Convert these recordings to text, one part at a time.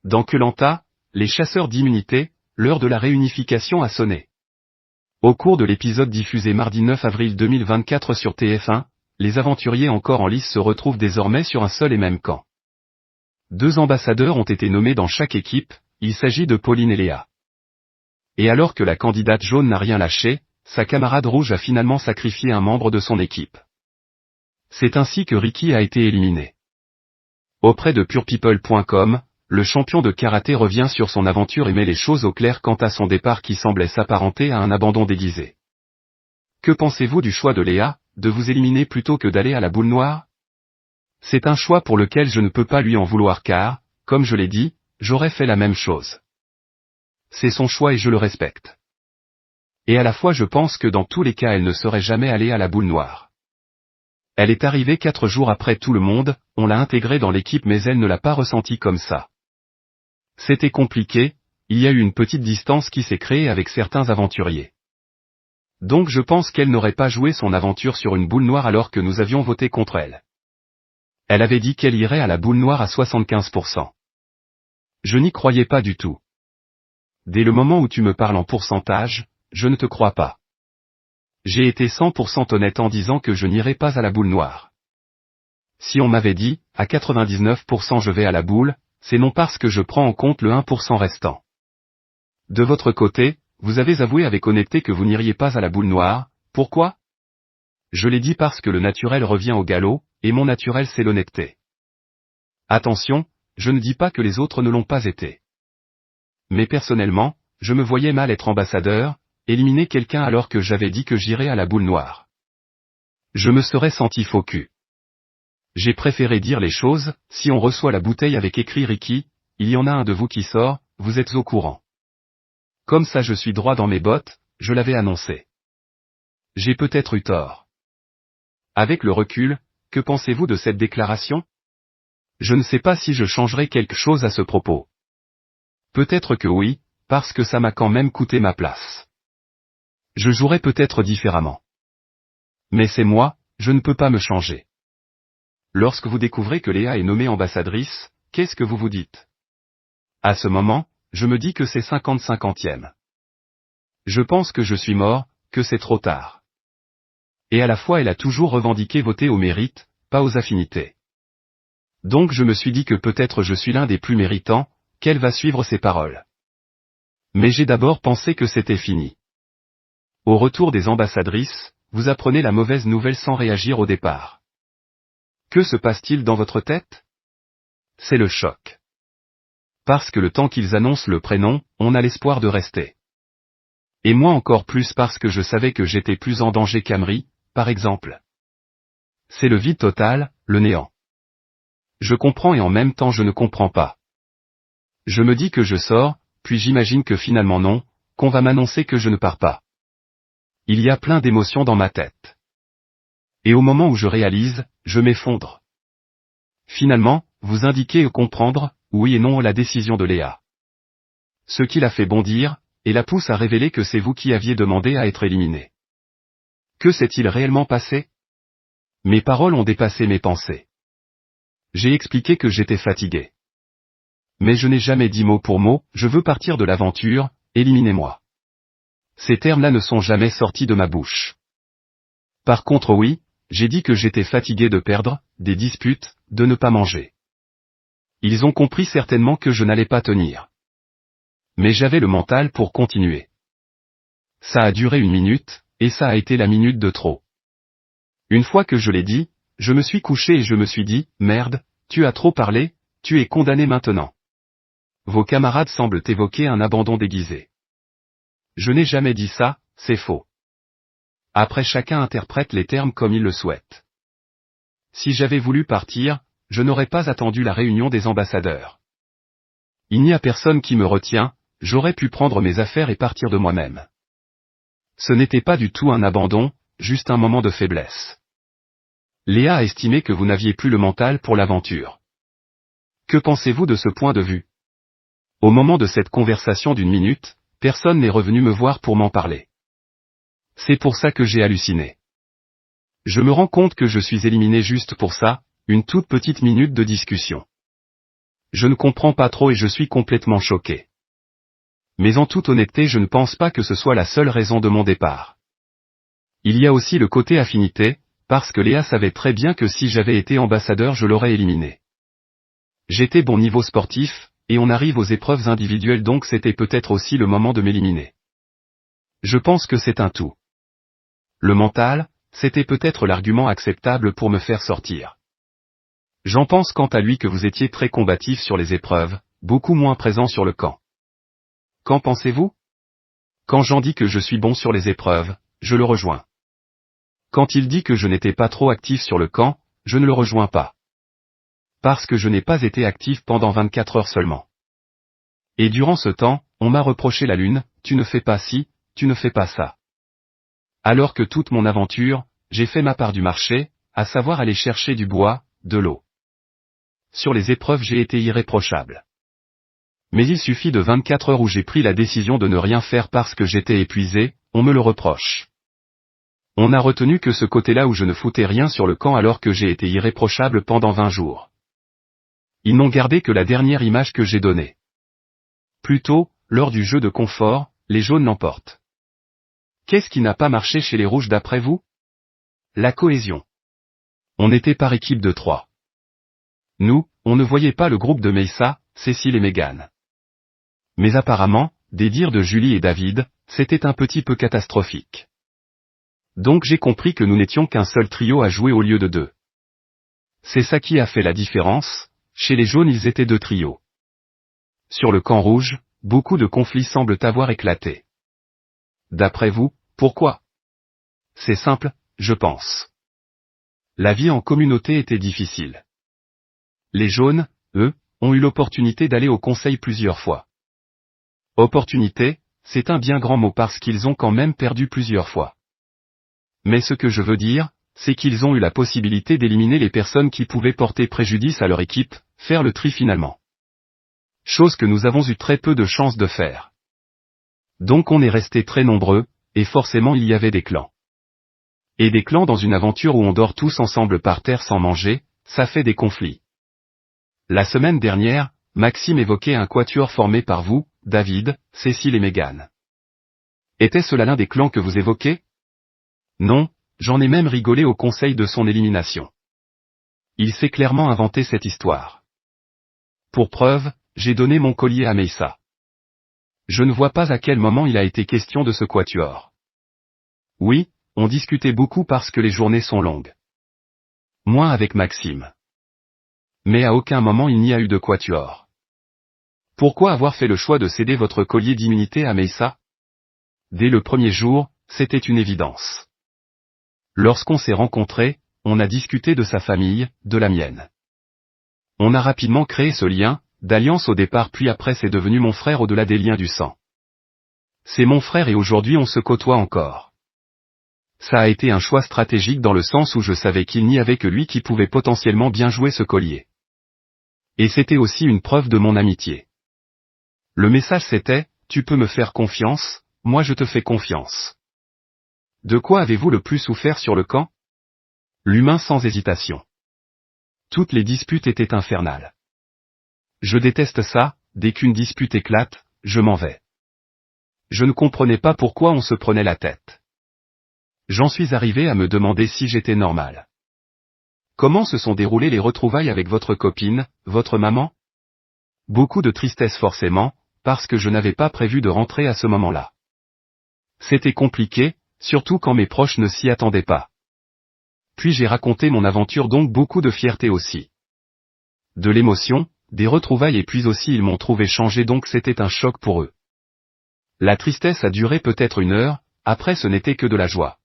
Dans Koh-Lanta, les chasseurs d'immunité, l'heure de la réunification a sonné. Au cours de l'épisode diffusé mardi 9 avril 2024 sur TF1, les aventuriers encore en lice se retrouvent désormais sur un seul et même camp. 2 ambassadeurs ont été nommés dans chaque équipe, il s'agit de Pauline et Léa. Et alors que la candidate jaune n'a rien lâché, sa camarade rouge a finalement sacrifié un membre de son équipe. C'est ainsi que Ricky a été éliminé. Auprès de purepeople.com, le champion de karaté revient sur son aventure et met les choses au clair quant à son départ qui semblait s'apparenter à un abandon déguisé. Que pensez-vous du choix de Léa, de vous éliminer plutôt que d'aller à la boule noire? C'est un choix pour lequel je ne peux pas lui en vouloir car, comme je l'ai dit, j'aurais fait la même chose. C'est son choix et je le respecte. Et à la fois je pense que dans tous les cas elle ne serait jamais allée à la boule noire. Elle est arrivée 4 jours après tout le monde, on l'a intégrée dans l'équipe mais elle ne l'a pas ressenti comme ça. C'était compliqué, il y a eu une petite distance qui s'est créée avec certains aventuriers. Donc je pense qu'elle n'aurait pas joué son aventure sur une boule noire alors que nous avions voté contre elle. Elle avait dit qu'elle irait à la boule noire à 75%. Je n'y croyais pas du tout. Dès le moment où tu me parles en pourcentage, je ne te crois pas. J'ai été 100% honnête en disant que je n'irais pas à la boule noire. Si on m'avait dit, à 99% je vais à la boule, c'est non parce que je prends en compte le 1% restant. De votre côté, vous avez avoué avec honnêteté que vous n'iriez pas à la boule noire, pourquoi? Je l'ai dit parce que le naturel revient au galop, et mon naturel c'est l'honnêteté. Attention, je ne dis pas que les autres ne l'ont pas été. Mais personnellement, je me voyais mal être ambassadeur, éliminer quelqu'un alors que j'avais dit que j'irais à la boule noire. Je me serais senti faux cul. J'ai préféré dire les choses, si on reçoit la bouteille avec écrit Ricky, il y en a un de vous qui sort, vous êtes au courant. Comme ça je suis droit dans mes bottes, je l'avais annoncé. J'ai peut-être eu tort. Avec le recul, que pensez-vous de cette déclaration? Je ne sais pas si je changerai quelque chose à ce propos. Peut-être que oui, parce que ça m'a quand même coûté ma place. Je jouerai peut-être différemment. Mais c'est moi, je ne peux pas me changer. Lorsque vous découvrez que Léa est nommée ambassadrice, qu'est-ce que vous vous dites? À ce moment, je me dis que c'est 50-50e. Je pense que je suis mort, que c'est trop tard. Et à la fois elle a toujours revendiqué voter au mérite, pas aux affinités. Donc je me suis dit que peut-être je suis l'un des plus méritants, qu'elle va suivre ses paroles. Mais j'ai d'abord pensé que c'était fini. Au retour des ambassadrices, vous apprenez la mauvaise nouvelle sans réagir au départ. Que se passe-t-il dans votre tête? C'est le choc. Parce que le temps qu'ils annoncent le prénom, on a l'espoir de rester. Et moi encore plus parce que je savais que j'étais plus en danger qu'Amri, par exemple. C'est le vide total, le néant. Je comprends et en même temps je ne comprends pas. Je me dis que je sors, puis j'imagine que finalement non, qu'on va m'annoncer que je ne pars pas. Il y a plein d'émotions dans ma tête. Et au moment où je réalise, je m'effondre. Finalement, vous indiquez comprendre, oui et non la décision de Léa. Ce qui la fait bondir, et la pousse à révéler que c'est vous qui aviez demandé à être éliminé. Que s'est-il réellement passé? Mes paroles ont dépassé mes pensées. J'ai expliqué que j'étais fatigué. Mais je n'ai jamais dit mot pour mot, je veux partir de l'aventure, éliminez-moi. Ces termes-là ne sont jamais sortis de ma bouche. Par contre oui, j'ai dit que j'étais fatigué de perdre, des disputes, de ne pas manger. Ils ont compris certainement que je n'allais pas tenir. Mais j'avais le mental pour continuer. Ça a duré 1 minute, et ça a été la minute de trop. Une fois que je l'ai dit, je me suis couché et je me suis dit, merde, tu as trop parlé, tu es condamné maintenant. Vos camarades semblent évoquer un abandon déguisé. Je n'ai jamais dit ça, c'est faux. Après chacun interprète les termes comme il le souhaite. Si j'avais voulu partir, je n'aurais pas attendu la réunion des ambassadeurs. Il n'y a personne qui me retient, j'aurais pu prendre mes affaires et partir de moi-même. Ce n'était pas du tout un abandon, juste un moment de faiblesse. Léa a estimé que vous n'aviez plus le mental pour l'aventure. Que pensez-vous de ce point de vue? Au moment de cette conversation d'1 minute, personne n'est revenu me voir pour m'en parler. C'est pour ça que j'ai halluciné. Je me rends compte que je suis éliminé juste pour ça, une toute petite minute de discussion. Je ne comprends pas trop et je suis complètement choqué. Mais en toute honnêteté, je ne pense pas que ce soit la seule raison de mon départ. Il y a aussi le côté affinité, parce que Léa savait très bien que si j'avais été ambassadeur je l'aurais éliminé. J'étais bon niveau sportif, et on arrive aux épreuves individuelles donc c'était peut-être aussi le moment de m'éliminer. Je pense que c'est un tout. Le mental, c'était peut-être l'argument acceptable pour me faire sortir. J'en pense quant à lui que vous étiez très combatif sur les épreuves, beaucoup moins présent sur le camp. Qu'en pensez-vous? Quand Jean dit que je suis bon sur les épreuves, je le rejoins. Quand il dit que je n'étais pas trop actif sur le camp, je ne le rejoins pas. Parce que je n'ai pas été actif pendant 24 heures seulement. Et durant ce temps, on m'a reproché la lune, tu ne fais pas ci, tu ne fais pas ça. Alors que toute mon aventure, j'ai fait ma part du marché, à savoir aller chercher du bois, de l'eau. Sur les épreuves j'ai été irréprochable. Mais il suffit de 24 heures où j'ai pris la décision de ne rien faire parce que j'étais épuisé, on me le reproche. On n'a retenu que ce côté-là où je ne foutais rien sur le camp alors que j'ai été irréprochable pendant 20 jours. Ils n'ont gardé que la dernière image que j'ai donnée. Plutôt, lors du jeu de confort, les jaunes l'emportent. Qu'est-ce qui n'a pas marché chez les rouges d'après vous? La cohésion. On était par équipe de 3. Nous, on ne voyait pas le groupe de Meyssa, Cécile et Mégane. Mais apparemment, des dires de Julie et David, c'était un petit peu catastrophique. Donc j'ai compris que nous n'étions qu'un seul trio à jouer au lieu de 2. C'est ça qui a fait la différence, chez les jaunes ils étaient 2 trios. Sur le camp rouge, beaucoup de conflits semblent avoir éclaté. D'après vous, pourquoi? C'est simple, je pense. La vie en communauté était difficile. Les jaunes, eux, ont eu l'opportunité d'aller au conseil plusieurs fois. Opportunité, c'est un bien grand mot parce qu'ils ont quand même perdu plusieurs fois. Mais ce que je veux dire, c'est qu'ils ont eu la possibilité d'éliminer les personnes qui pouvaient porter préjudice à leur équipe, faire le tri finalement. Chose que nous avons eu très peu de chance de faire. Donc on est resté très nombreux, et forcément il y avait des clans. Et des clans dans une aventure où on dort tous ensemble par terre sans manger, ça fait des conflits. La semaine dernière, Maxime évoquait un quatuor formé par vous, David, Cécile et Mégane. Était-ce l'un des clans que vous évoquez? Non, j'en ai même rigolé au conseil de son élimination. Il s'est clairement inventé cette histoire. Pour preuve, j'ai donné mon collier à Meyssa. Je ne vois pas à quel moment il a été question de ce quatuor. Oui, on discutait beaucoup parce que les journées sont longues. Moins avec Maxime. Mais à aucun moment il n'y a eu de quatuor. Pourquoi avoir fait le choix de céder votre collier d'immunité à Meyssa? Dès le premier jour, c'était une évidence. Lorsqu'on s'est rencontrés, on a discuté de sa famille, de la mienne. On a rapidement créé ce lien, d'alliance au départ puis après c'est devenu mon frère au-delà des liens du sang. C'est mon frère et aujourd'hui on se côtoie encore. Ça a été un choix stratégique dans le sens où je savais qu'il n'y avait que lui qui pouvait potentiellement bien jouer ce collier. Et c'était aussi une preuve de mon amitié. Le message c'était, tu peux me faire confiance, moi je te fais confiance. De quoi avez-vous le plus souffert sur le camp? L'humain sans hésitation. Toutes les disputes étaient infernales. Je déteste ça, dès qu'une dispute éclate, je m'en vais. Je ne comprenais pas pourquoi on se prenait la tête. J'en suis arrivé à me demander si j'étais normal. Comment se sont déroulées les retrouvailles avec votre copine, votre maman? Beaucoup de tristesse forcément, parce que je n'avais pas prévu de rentrer à ce moment-là. C'était compliqué, surtout quand mes proches ne s'y attendaient pas. Puis j'ai raconté mon aventure donc beaucoup de fierté aussi. De l'émotion, des retrouvailles et puis aussi ils m'ont trouvé changé donc c'était un choc pour eux. La tristesse a duré peut-être 1 heure, après ce n'était que de la joie.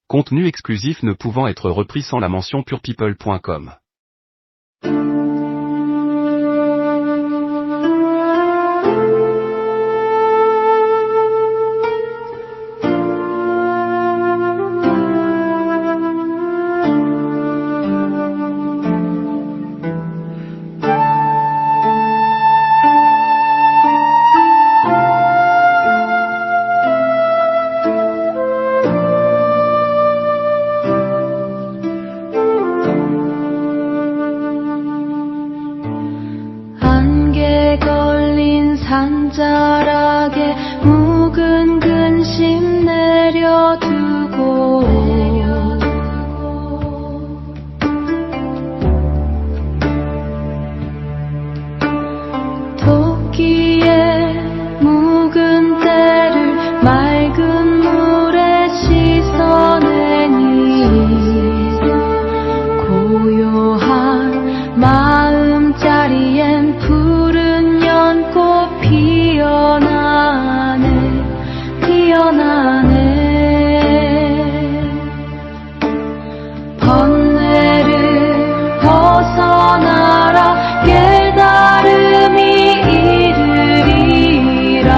Contenu exclusif ne pouvant être repris sans la mention purepeople.com. 잠자락에 묵은 근심 내려두고 토끼의 묵은 때를 맑은 물에 씻어내니 고요한 마음자리엔 푸른 연꽃 피어나네 번뇌를 벗어나라 깨달음이 이르리라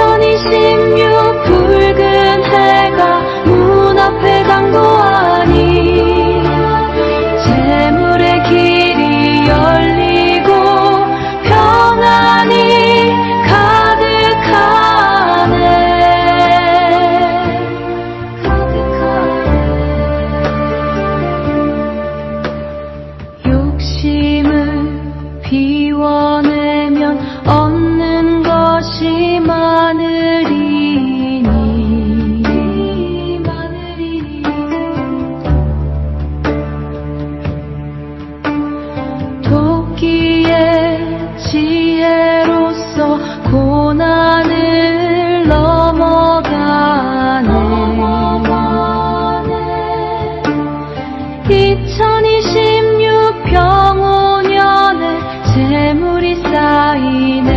2026 붉은 해가 문 앞에 당도하니 재물의 길이 열리고 평안이 욕심을 비워내면 얻는 것이 많으리니 토끼의 지혜로서 고난을 넘어가네 2026 병오년에 재물이 쌓이네